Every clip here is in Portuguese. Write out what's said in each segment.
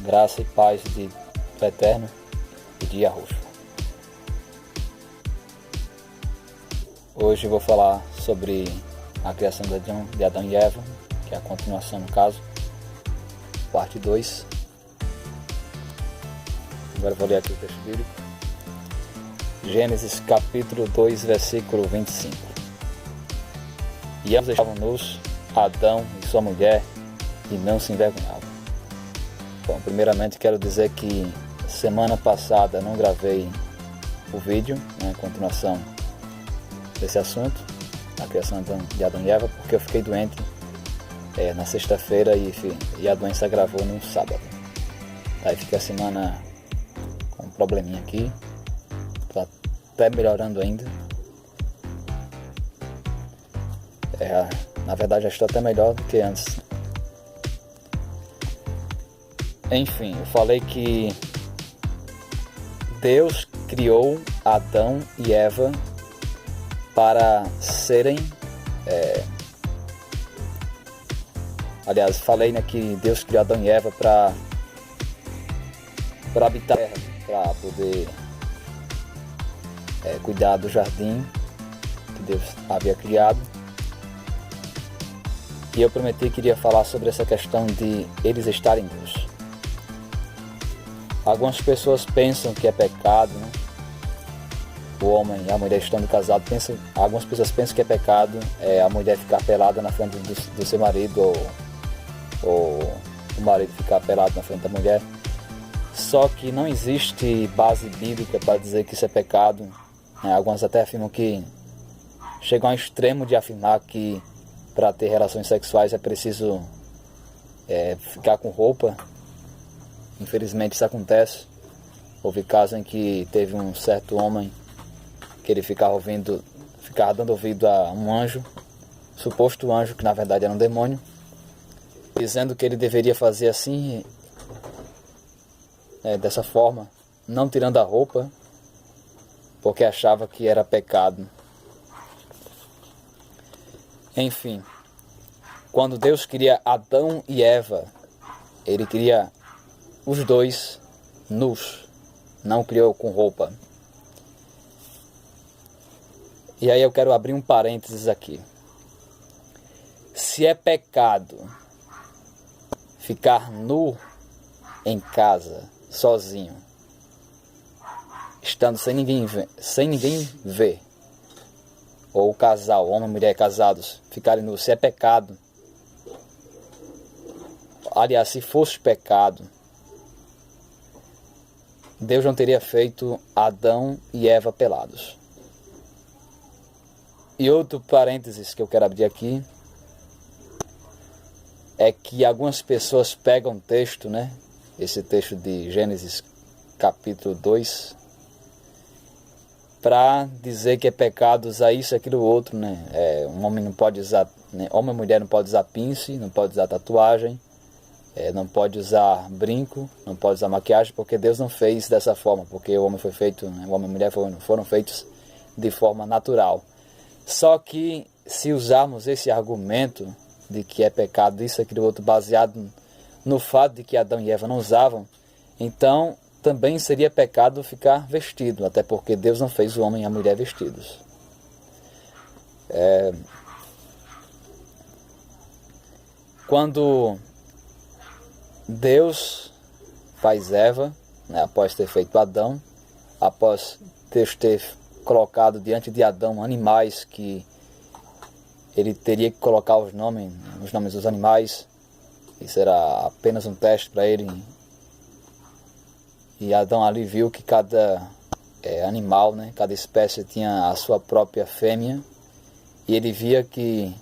Graça e paz do Eterno e de Yahushua. Hoje eu vou falar sobre a criação de Adão e Eva, que é a continuação no caso, parte 2. Agora eu vou ler aqui o texto bíblico. Gênesis capítulo 2, versículo 25. E ambos estavam nus, Adão e sua mulher, e não se envergonhavam. Bom, primeiramente quero dizer que semana passada não gravei o vídeo, continuação desse assunto, a criação de Adão e Eva, porque eu fiquei doente na sexta-feira e a doença agravou no sábado. Aí fiquei a semana com um probleminha aqui, tô até melhorando ainda. Na verdade já estou até melhor do que antes. Enfim, eu falei que Deus criou Adão e Eva para serem... Aliás, falei que Deus criou Adão e Eva para habitar a terra, para poder cuidar do jardim que Deus havia criado. E eu prometi que iria falar sobre essa questão de eles estarem nus. Algumas pessoas pensam que é pecado, né? O homem e a mulher estando casados, algumas pessoas pensam que é pecado a mulher ficar pelada na frente do seu marido, ou o marido ficar pelado na frente da mulher. Só que não existe base bíblica para dizer que isso é pecado. Alguns até afirmam que chegam ao extremo de afirmar que para ter relações sexuais é preciso ficar com roupa. Infelizmente isso acontece. Houve casos em que teve um certo homem que ele ficava dando ouvido a um anjo, suposto anjo, que na verdade era um demônio, dizendo que ele deveria fazer assim, dessa forma, não tirando a roupa, porque achava que era pecado. Enfim, quando Deus cria Adão e Eva, Ele cria os dois nus, não criou com roupa. E aí eu quero abrir um parênteses aqui. Se é pecado ficar nu em casa, sozinho, estando sem ninguém ver, ou o casal, homem e mulher casados, ficarem nus, se é pecado, aliás, se fosse pecado, Deus não teria feito Adão e Eva pelados. E outro parênteses que eu quero abrir aqui é que algumas pessoas pegam texto, esse texto de Gênesis capítulo 2, para dizer que é pecado usar isso, aquilo, outro, um homem não pode usar, homem e mulher não pode usar pince, não pode usar tatuagem, não pode usar brinco, não pode usar maquiagem, porque Deus não fez dessa forma, porque o homem foi feito, o homem e a mulher foram feitos de forma natural. Só que se usarmos esse argumento de que é pecado isso, aquilo, outro, baseado no fato de que Adão e Eva não usavam, então também seria pecado ficar vestido, até porque Deus não fez o homem e a mulher vestidos. Quando Deus faz Eva, após ter feito Adão, após Deus ter colocado diante de Adão animais que ele teria que colocar os nomes dos animais, isso era apenas um teste para ele, e Adão ali viu que cada animal, cada espécie tinha a sua própria fêmea, e ele via que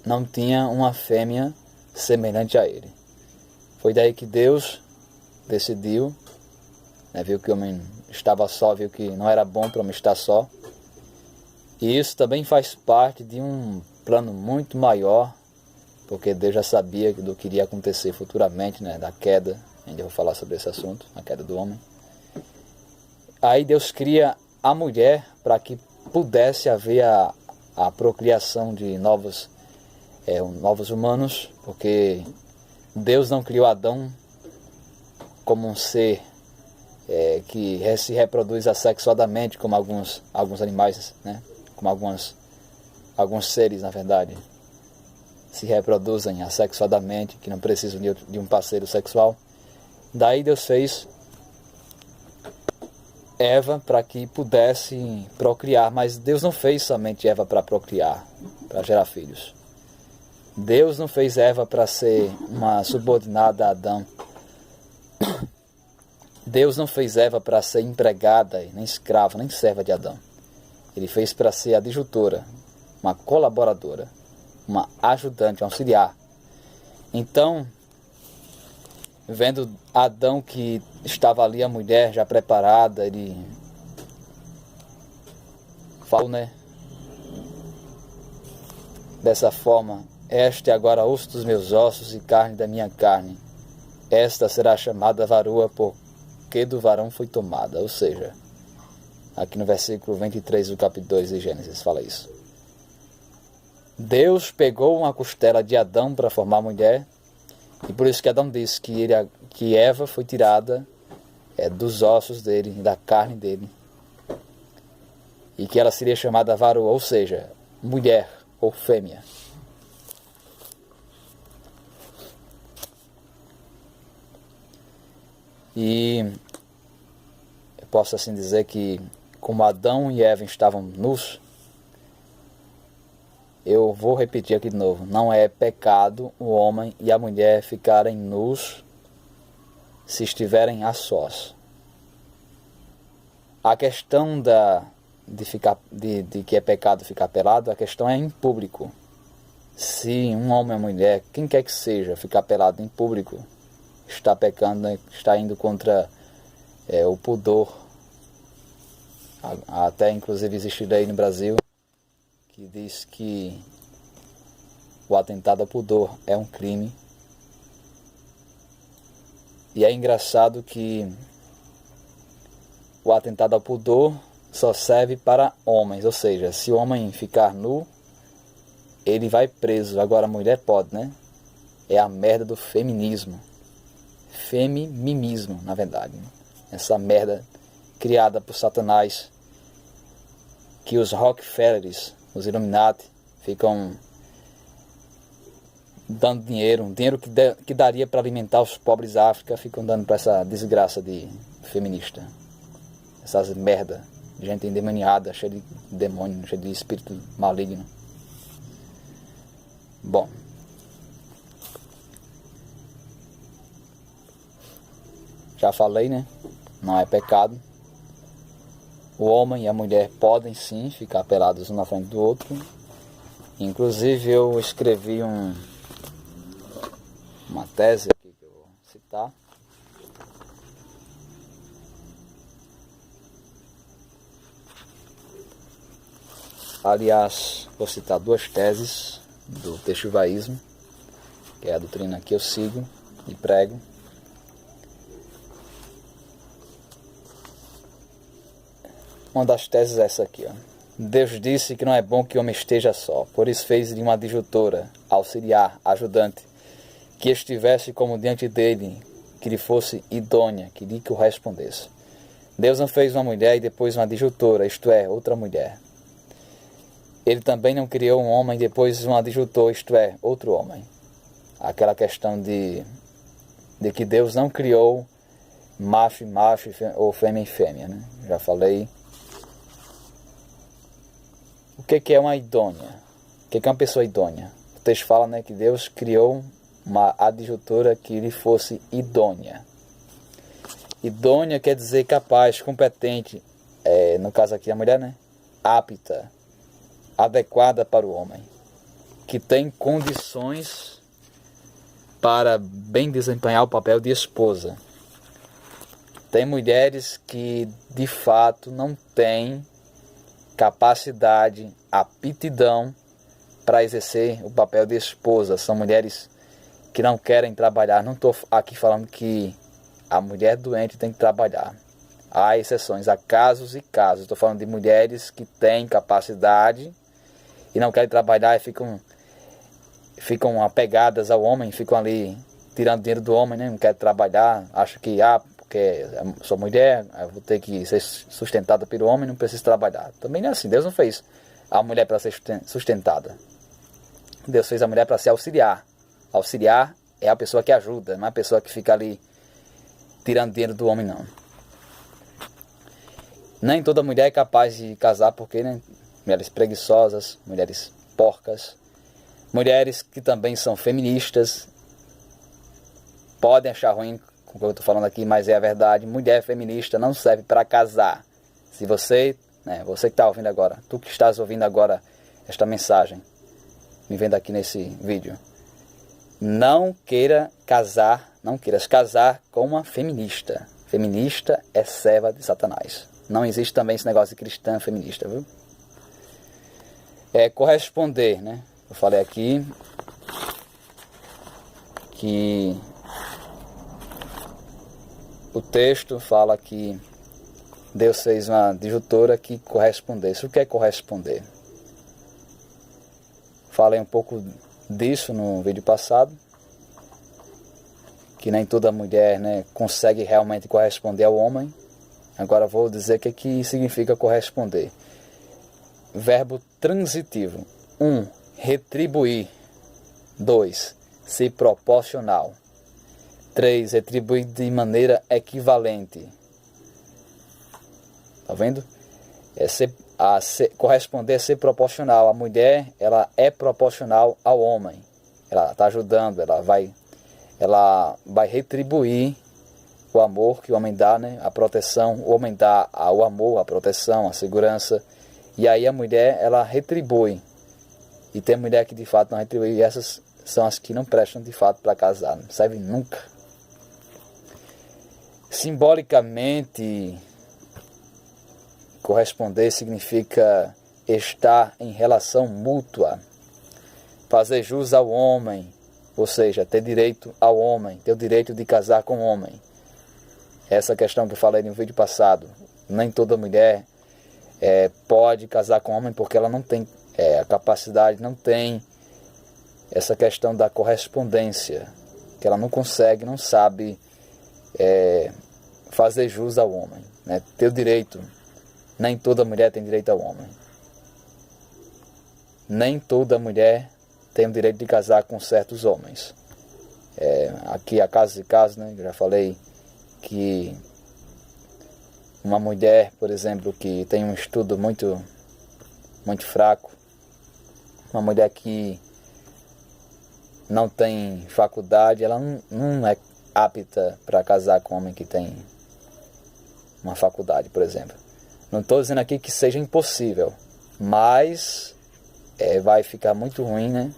não tinha uma fêmea semelhante a ele. Foi daí que Deus decidiu, viu que o homem estava só, viu que não era bom para o homem estar só. E isso também faz parte de um plano muito maior, porque Deus já sabia do que iria acontecer futuramente, da queda. Ainda vou falar sobre esse assunto, a queda do homem. Aí Deus cria a mulher para que pudesse haver a procriação de novos humanos, porque Deus não criou Adão como um ser que se reproduz assexuadamente, como alguns animais, né? Como alguns seres, na verdade, se reproduzem assexuadamente, que não precisam de um parceiro sexual. Daí Deus fez Eva para que pudesse procriar, mas Deus não fez somente Eva para procriar, para gerar filhos. Deus não fez Eva para ser uma subordinada a Adão. Deus não fez Eva para ser empregada, nem escrava, nem serva de Adão. Ele fez para ser adjutora, uma colaboradora, uma ajudante, um auxiliar. Então, vendo Adão que estava ali, a mulher já preparada, ele falou, né? Dessa forma: este é agora osso dos meus ossos e carne da minha carne. Esta será chamada varoa, porque do varão foi tomada. Ou seja, aqui no versículo 23 do capítulo 2 de Gênesis fala isso. Deus pegou uma costela de Adão para formar a mulher, e por isso que Adão disse que Eva foi tirada dos ossos dele, da carne dele, e que ela seria chamada varoa, ou seja, mulher ou fêmea. E eu posso assim dizer que, como Adão e Eva estavam nus, eu vou repetir aqui de novo: não é pecado o homem e a mulher ficarem nus se estiverem a sós. A questão de que é pecado ficar pelado, a questão é em público. Se um homem ou mulher, quem quer que seja, ficar pelado em público, está pecando, está indo contra o pudor. Até inclusive existe lei no Brasil que diz que o atentado ao pudor é um crime. E é engraçado que o atentado ao pudor só serve para homens, ou seja, se o homem ficar nu, ele vai preso. Agora a mulher pode, né? É a merda do feminismo. Feminismo, na verdade. Essa merda criada por Satanás, que os Rockefellers, os Illuminati, ficam dando dinheiro, um dinheiro que daria para alimentar os pobres da África, ficam dando para essa desgraça de feminista. Essas merda, gente endemoniada, cheia de demônio, cheia de espírito maligno. Bom, já falei, né? Não é pecado. O homem e a mulher podem sim ficar pelados um na frente do outro. Inclusive eu escrevi uma tese aqui que eu vou citar. Aliás, vou citar duas teses do Teixuvaísmo, que é a doutrina que eu sigo e prego. Uma das teses é essa aqui, ó. Deus disse que não é bom que o homem esteja só, por isso fez-lhe uma adjutora, auxiliar, ajudante, que estivesse como diante dele, que lhe fosse idônea, que lhe correspondesse. Deus não fez uma mulher e depois uma adjutora, isto é, outra mulher. Ele também não criou um homem e depois um adjutor, isto é, outro homem. Aquela questão de que Deus não criou macho e macho ou fêmea e fêmea, né? Já falei. O que é uma idônea? O que é uma pessoa idônea? O texto fala, né, que Deus criou uma adjutora que lhe fosse idônea. Idônea quer dizer capaz, competente, no caso aqui a mulher, né? Apta, adequada para o homem, que tem condições para bem desempenhar o papel de esposa. Tem mulheres que de fato não têm capacidade, aptidão para exercer o papel de esposa. São mulheres que não querem trabalhar. Não estou aqui falando que a mulher doente tem que trabalhar. Há exceções, há casos e casos. Estou falando de mulheres que têm capacidade e não querem trabalhar e ficam apegadas ao homem, ficam ali tirando dinheiro do homem, né? Não quer trabalhar, acha que, porque sou mulher, eu vou ter que ser sustentada pelo homem, não preciso trabalhar. Também não é assim, Deus não fez a mulher para ser sustentada. Deus fez a mulher para se auxiliar. Auxiliar é a pessoa que ajuda, não é a pessoa que fica ali tirando dinheiro do homem, não. Nem toda mulher é capaz de casar, porque, né? Mulheres preguiçosas, mulheres porcas, mulheres que também são feministas, podem achar ruim com o que eu estou falando aqui, mas é a verdade. Mulher feminista não serve para casar. Se você, você que está ouvindo agora, tu que estás ouvindo agora esta mensagem, me vendo aqui nesse vídeo, não queiras casar com uma feminista. Feminista é serva de Satanás. Não existe também esse negócio de cristã feminista, viu? Corresponder, né? Eu falei aqui que o texto fala que Deus fez uma disjuntora que correspondesse. O que é corresponder? Falei um pouco disso no vídeo passado, que nem toda mulher, né, consegue realmente corresponder ao homem. Agora vou dizer o que significa corresponder. Verbo transitivo. 1. Retribuir. 2. Ser proporcional. 3. Retribuir de maneira equivalente. Tá vendo? Corresponder é ser proporcional. A mulher, ela é proporcional ao homem. Ela está ajudando, ela vai retribuir o amor que o homem dá, né? A proteção. O homem dá o amor, a proteção, a segurança. E aí a mulher, ela retribui. E tem mulher que de fato não retribui. E essas são as que não prestam de fato para casar. Não servem nunca. Simbolicamente, corresponder significa estar em relação mútua. Fazer jus ao homem. Ou seja, ter direito ao homem. Ter o direito de casar com o homem. Essa questão que eu falei no vídeo passado. Nem toda mulher pode casar com homem porque ela não tem a capacidade, não tem essa questão da correspondência. Que ela não consegue, não sabe fazer jus ao homem. Né? Ter o direito. Nem toda mulher tem direito ao homem. Nem toda mulher tem o direito de casar com certos homens. Aqui há casos e casos, né? Eu já falei que uma mulher, por exemplo, que tem um estudo muito fraco, uma mulher que não tem faculdade, ela não é apta para casar com um homem que tem uma faculdade, por exemplo. Não estou dizendo aqui que seja impossível, mas vai ficar muito ruim, né?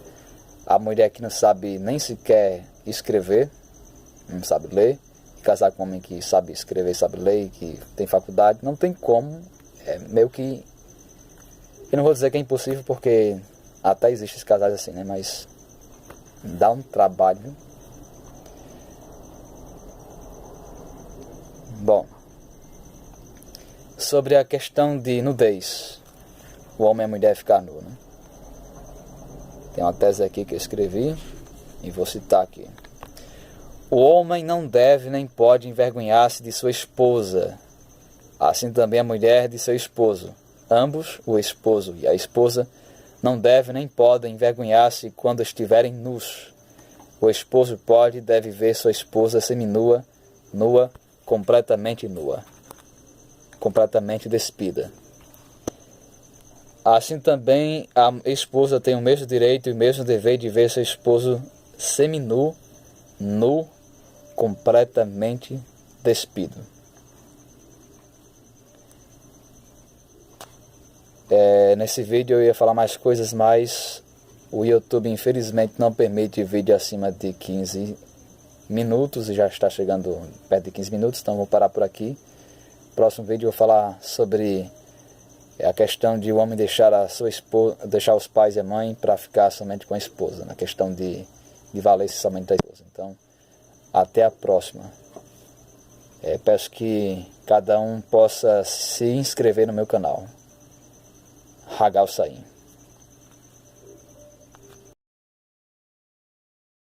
A mulher que não sabe nem sequer escrever, não sabe ler, casar com um homem que sabe escrever, sabe ler, que tem faculdade, não tem como. Meio que... Eu não vou dizer que é impossível, porque até existem esses casais assim, né? Mas dá um trabalho, viu? Bom, sobre a questão de nudez, o homem e a mulher ficar nu, né? Tem uma tese aqui que eu escrevi e vou citar aqui. O homem não deve nem pode envergonhar-se de sua esposa, assim também a mulher de seu esposo. Ambos, o esposo e a esposa, não devem nem podem envergonhar-se quando estiverem nus. O esposo pode e deve ver sua esposa seminua, nua, completamente nua, completamente despida. Assim também a esposa tem o mesmo direito e o mesmo dever de ver seu esposo seminu, nu, completamente despido. Nesse vídeo eu ia falar mais coisas, mas o YouTube infelizmente não permite vídeo acima de 15 minutos e já está chegando perto de 15 minutos, então vou parar por aqui. Próximo vídeo eu vou falar sobre a questão de o homem deixar a sua esposa, deixar os pais e a mãe para ficar somente com a esposa, na questão de valer-se somente da esposa. Então, até a próxima. Peço que cada um possa se inscrever no meu canal. Ragal Saim.